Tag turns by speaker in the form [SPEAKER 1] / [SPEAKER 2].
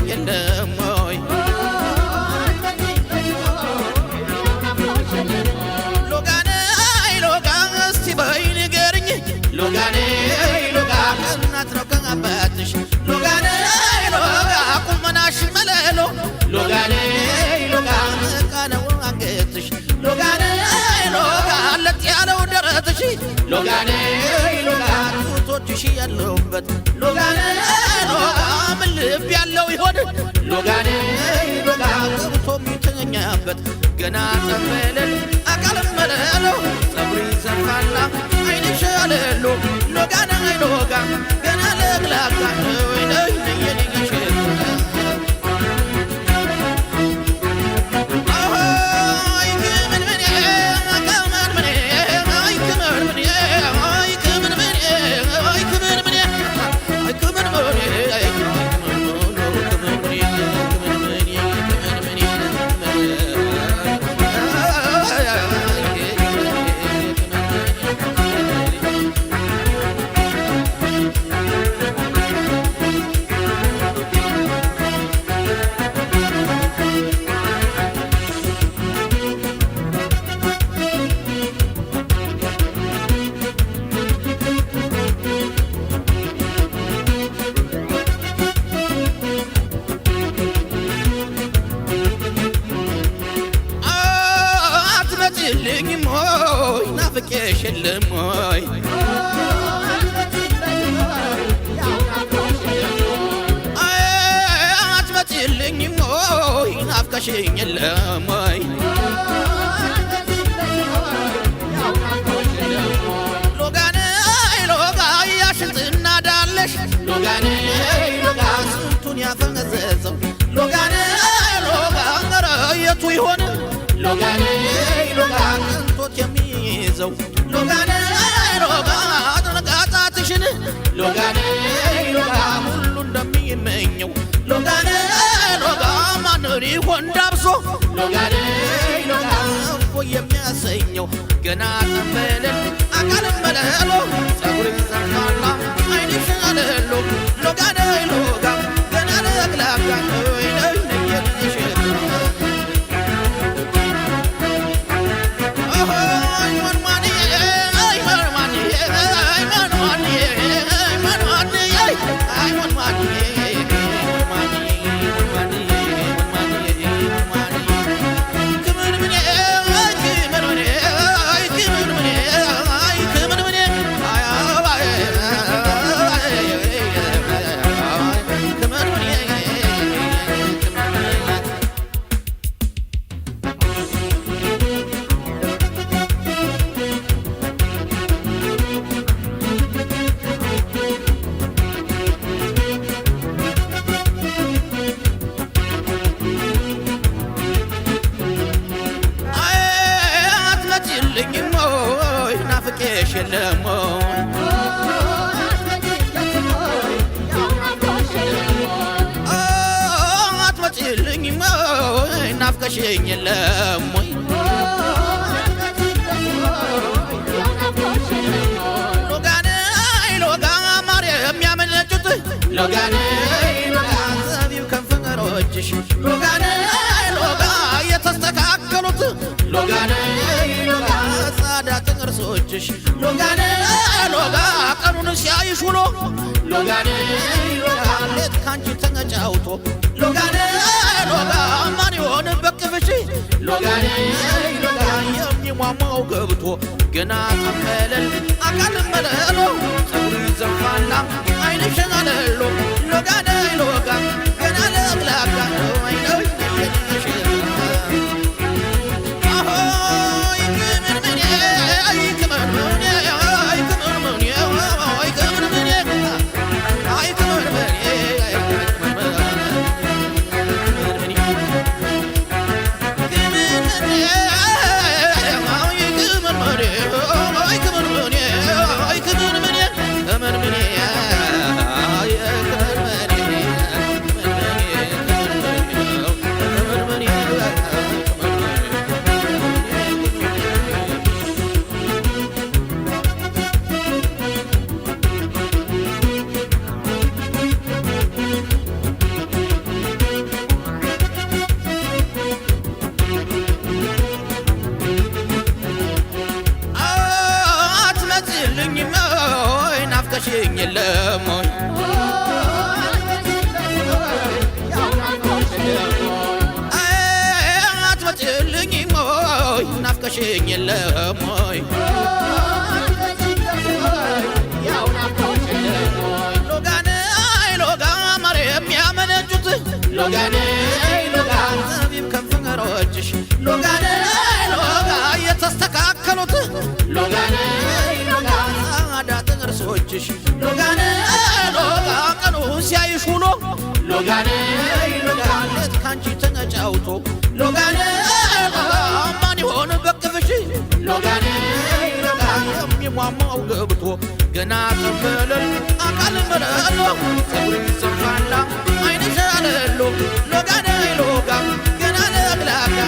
[SPEAKER 1] የለሞይ ሎጋኔ ሎጋ እስቲ በይ ንገርኝ ሎጋኔ ሎጋ እናት ነው ከአባትሽ ሎጋኔ ሎጋ ቁመናሽ መለሎ ሎጋኔ ሎጋ መቃነው አንገትሽ ሎጋኔ ሎጋ ለጥ ያለው ደረትሽ ሎጋኔ ሎጋ ጡቶችሽ ያለውበት ሎጋኔ ሎጋ ምን ልብ ያለው ይሆን ሎጋኔ ሎጋ ገብቶ የሚተኛበት ገና ተመለል አቃለም መለሎ ጸጉሪ ዘፋላ አይንሽ አለሎ ሎጋኔ ሎጋ ገና ለግላጋ ወይ ነይ ነይሽ የለሞይ አትመጪልኝም ሞይ ናፍቀሽኝ የለሞይ ሎጋኔ ሎጋ ያሽንጥና ዳለሽ ሎጋኔ ሎጋ ስንቱን ያፈነዘዘው ሎጋኔ ሎጋ ኧረ የቱ ይሆን ሎጋኔ ሎጋ ቅንጦት የሚይዘው ሎጋኔ ሎጋ አድርጋጣትሽን ሎጋኔ ሎጋ ሁሉ እንደሚመኘው ሎጋኔ ሎጋ ማንን ይሆን ዳብሶ ሎጋኔ ሎጋ እፎ የሚያሰኘው ገና ተንበለል አቃልም በለሎ ጸጉሪ ዘርፋላ አይንሽ አለሎ ሎጋኔ ሎጋ ገና ለግላጋ ወይ ነይ ነይሽ አትመጪልኝም ሞይ ናፍቀሽኝ የለሞይ ሎጋኔ ሎጋ ማር የሚያመነጩት ሎጋኔ ሎጋ ዘቢው ከንፈሮችሽ ሎጋኔ ሎጋ የተስተካከሉት ሎጋኔ ሎጋ ጻዳ ጥርሶችሽ ሎጋኔ ሎጋ ቀኑን ሲያይሽ ውሎ ሎጋኔ ሎጋ ሌት ካንቺ ተጫውቶ ሎጋኔ ሎጋ ማን ይሆን በቅፍሽ ሎጋኔ ሎጋ የሚሟሟው ገብቶ ገና ተመለል አቃልም መለሎ ጸጉሪ ዘፋላ አይንሽ አለሎ ሎጋኔ ሎጋ ገና ለግላጋ ወይ ነይ ነይሽ አትመጪልኝም ወይ ናፍቀሽኝ የለም ወይ አትመጪልኝም ወይ ናፍቀሽኝ የለም ወይ ሎጋን ሎጋ ማርያም ያመነጩት ሎጋን ሎጋ ዘቢብ ከንፈሮችሽ ሎጋን ሎጋ የተስተካከሉት ሎጋን ሎጋ ጻዳ ጥርሶችሽ ሎጋን ሎጋ ቀኑ ሲያይሽ ውሎ ሎጋን ሎጋ ሌት ካንቺ ተጫውቶ ሎጋን ሎጋ ማን ይሆን በቅፍሽ ሎጋን ሎጋ የሚሟሟው ገብቶ ገና ተፈለል አቃል መረሎ ፀጉር ሰፋላ አይንሽ አለሎ ሎጋን ሎጋ ገና ለግላጋ